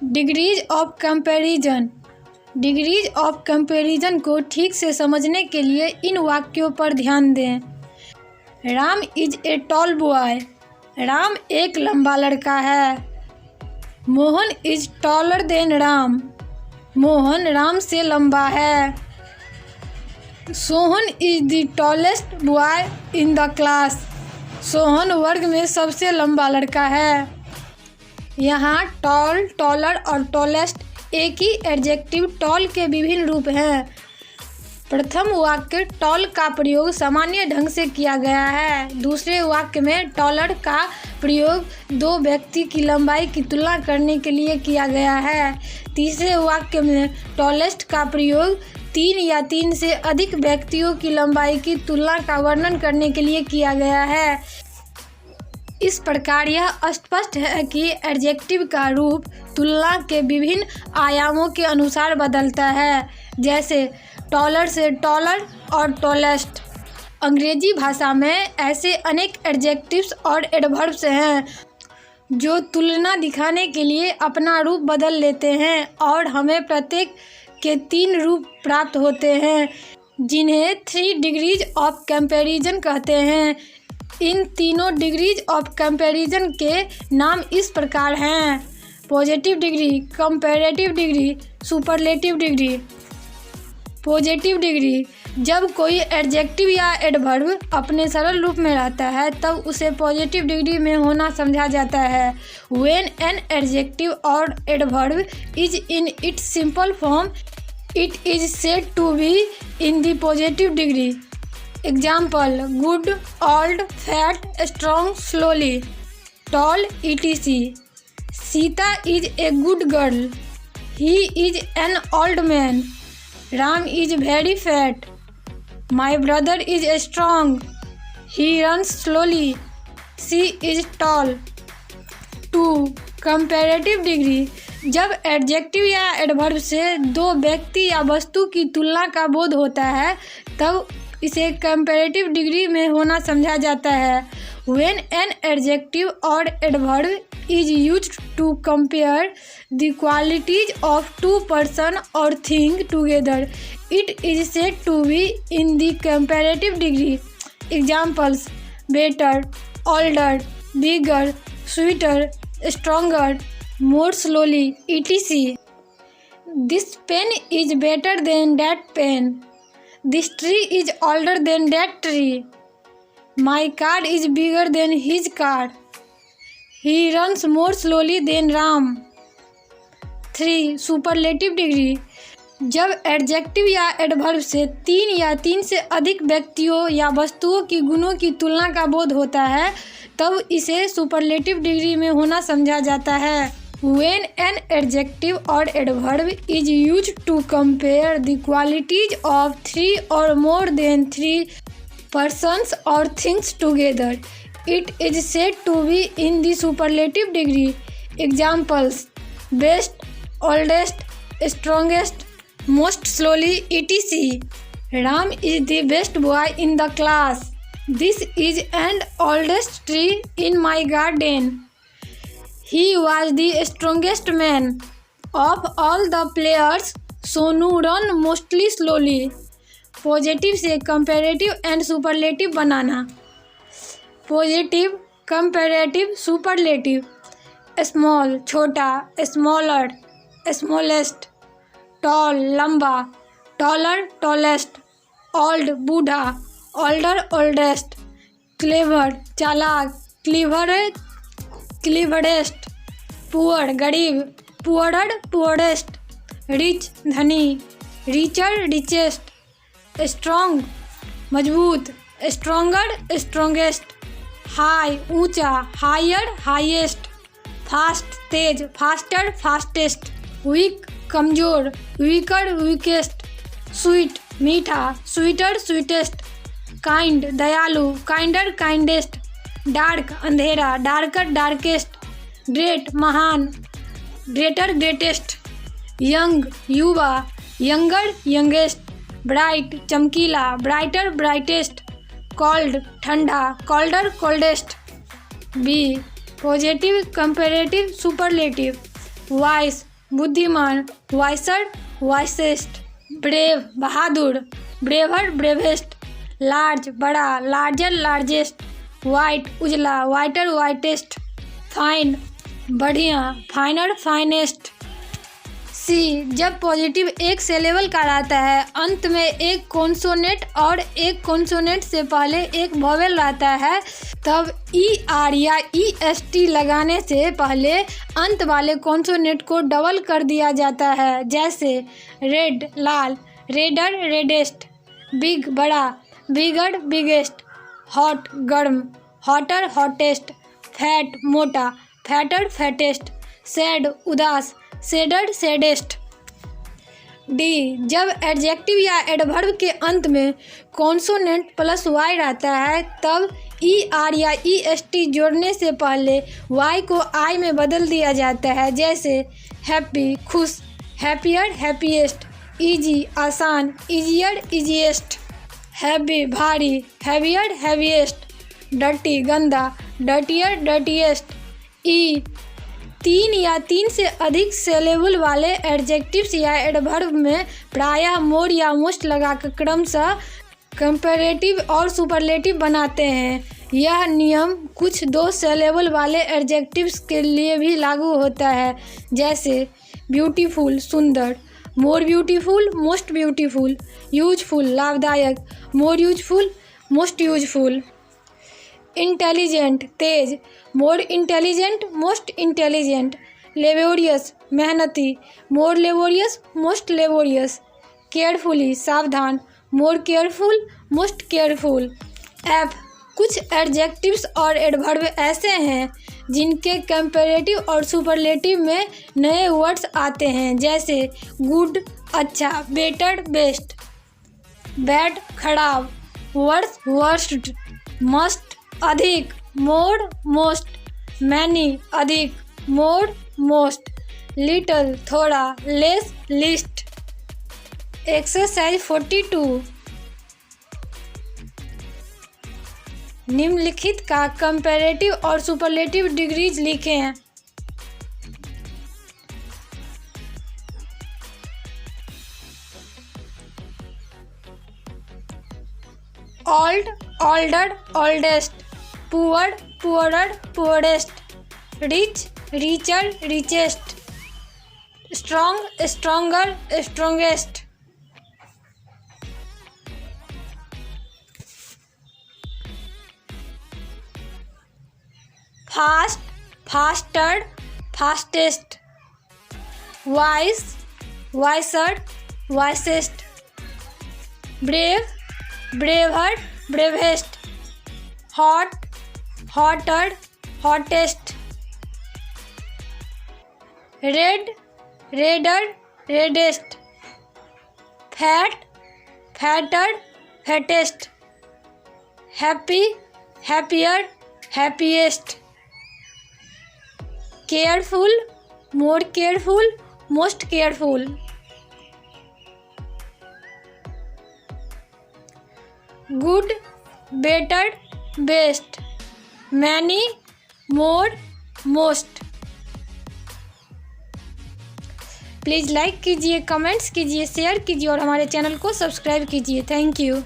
Degrees of comparison. Degrees of comparison को ठीक से समझने के लिए इन वाक्यों पर ध्यान दें। Ram is a tall boy. Ram एक लंबा लड़का है। Mohan is taller than Ram. Mohan Ram से लंबा है। Sohan is the tallest boy in the class. Sohan वर्ग में सबसे लंबा लड़का है। यहाँ टॉल, टॉलर और टॉलेस्ट एक ही एडजेक्टिव टॉल के विभिन्न रूप हैं। प्रथम वाक्य टॉल का प्रयोग सामान्य ढंग से किया गया है। दूसरे वाक्य में टॉलर का प्रयोग दो व्यक्ति की लंबाई की तुलना करने के लिए किया गया है। तीसरे वाक्य में टॉलेस्ट का प्रयोग तीन या तीन से अधिक व्यक्तियों की लंबाई की तुलना का वर्णन करने के लिए किया गया है। इस प्रकार यह स्पष्ट है कि एडजेक्टिव का रूप तुलना के विभिन्न आयामों के अनुसार बदलता है, जैसे टॉलर से टॉलर और टॉलेस्ट। अंग्रेजी भाषा में ऐसे अनेक एडजेक्टिव्स और एडवर्ब्स हैं जो तुलना दिखाने के लिए अपना रूप बदल लेते हैं और हमें प्रत्येक के तीन रूप प्राप्त होते हैं, जिन्हें 3 डिग्रीज ऑफ कंपैरिजन कहते हैं। इन तीनों डिग्रीज ऑफ कंपैरिजन के नाम इस प्रकार हैं: positive degree, comparative degree, superlative degree. Positive degree: जब कोई एडजेक्टिव या एडवर्ब अपने सरल रूप में रहता है तब उसे पॉजिटिव डिग्री में होना समझा जाता है। When an adjective or adverb is in its simple form, it is said to be in the positive degree. Example: good, old, fat, strong, slowly, tall, etc. Sita is a good girl. He is an old man. Ram is very fat. My brother is strong. He runs slowly. She is tall. 2. Comparative degree: जब adjective या adverb से दो व्यक्ति या वस्तु की तुलना का बोध होता है तब इसे कंपैरेटिव डिग्री में होना समझा जाता है। When an adjective or adverb is used to compare the qualities of two person or thing together, it is said to be in the comparative degree. Examples: better, older, bigger, sweeter, stronger, more slowly, etc. This pen is better than that pen. This tree is older than that tree. My car is bigger than his car. He runs more slowly than Ram. 3. Superlative degree: जब adjective या adverb से तीन या तीन से अधिक व्यक्तियों या वस्तुओं की गुणों की तुलना का बोध होता है तब इसे सुपरलेटिव डिग्री में होना समझा जाता है। When an adjective or adverb is used to compare the qualities of 3 or more than 3 persons or things together, it is said to be in the superlative degree. Examples: best, oldest, strongest, most slowly, etc. Ram is the best boy in the class. This is an oldest tree in my garden. He was the strongest man. Of all the players, Sonu ran mostly slowly. Positive से comparative and superlative बनाना। Positive, comparative, superlative. Small छोटा, smaller, smallest. Tall लंबा, taller tallest. Old बूढ़ा, older oldest. Clever चालाक, cleverest. Poor गरीब, poorer poorest. Rich धनी, richer richest. Strong मजबूत, stronger strongest. High ऊंचा, हायर हाईएस्ट। फास्ट तेज, फास्टर फास्टेस्ट। वीक कमजोर, वीकर वीकेस्ट। स्वीट मीठा, स्वीटर स्वीटेस्ट। काइंड दयालु, काइंडर काइंडेस्ट। डार्क अंधेरा, डार्कर डार्केस्ट। ग्रेट महान, ग्रेटर ग्रेटेस्ट। यंग युवा, यंगर यंगेस्ट। ब्राइट चमकीला, ब्राइटर ब्राइटेस्ट। कोल्ड ठंडा, colder coldest. B positive, comparative, superlative. Wise बुद्धिमान, wiser wisest, brave बहादुर, braver bravest, large बड़ा, larger largest, white उजला, whiter whitest, fine बढ़िया, फाइनर finest. सी जब पॉजिटिव एक सिलेबल का रहता है, अंत में एक कॉन्सोनेंट और एक कॉन्सोनेंट से पहले एक वोवेल रहता है, तब ई आर या ई एस टी लगाने से पहले अंत वाले कॉन्सोनेंट को डबल कर दिया जाता है। जैसे रेड लाल, रेडर रेडेस्ट, बिग बड़ा, बिगर बिगेस्ट, हॉट गर्म, हॉटर हॉटेस्ट, फैट मोटा, फैटर फैटेस्ट, सैड उदास, सैडर सैडेस्ट। डी जब एडजेक्टिव या एडवर्ब के अंत में कॉन्सोनेंट प्लस वाई रहता है, तब ई आर या ई एस टी जोड़ने से पहले वाई को आई में बदल दिया जाता है। जैसे हैप्पी खुश, हैप्पियर हैप्पीएस्ट, इजी आसान, इजियर इजीएस्ट, हैवी भारी, हैवियर हैवीएस्ट, डर्टी गंदा, डर्टियर डर्टीएस्ट। ई तीन या तीन से अधिक सिलेबल वाले एडजेक्टिव्स या एडवर्ब में प्रायः मोर या मोस्ट लगाकर क्रमशः कंपैरेटिव और सुपरलेटिव बनाते हैं। यह नियम कुछ दो सिलेबल वाले एडजेक्टिव्स के लिए भी लागू होता है। जैसे ब्यूटीफुल सुंदर, more beautiful most beautiful, useful लाभदायक, more useful most useful. Intelligent तेज, more intelligent most intelligent. Laborious मेहनती, more laborious most laborious. Carefully सावधान, more careful most careful. F कुछ एडजेक्टिव्स और एडवर्ब ऐसे हैं जिनके कंपैरेटिव और सुपरलेटिव में नए वर्ड्स आते हैं। जैसे गुड अच्छा, बेटर बेस्ट, बैड खराब, वर्स वर्स्ट, मस्ट अधिक, मोर मोस्ट, मैनी अधिक, मोर मोस्ट, लिटल थोड़ा, लेस लिस्ट। एक्सरसाइज 42 निम्नलिखित का कंपैरेटिव और सुपरलेटिव डिग्रीज लिखें। Old older oldest, poor poorer poorest, rich richer richest, strong stronger strongest. Fast faster fastest, wise wiser wisest, brave braver bravest, hot hotter hottest, red redder reddest, fat fatter fattest, happy happier happiest. Careful more careful most careful. Good better best, many more most. Please like कीजिए, comments कीजिए, share कीजिए और हमारे channel को subscribe कीजिए। Thank you.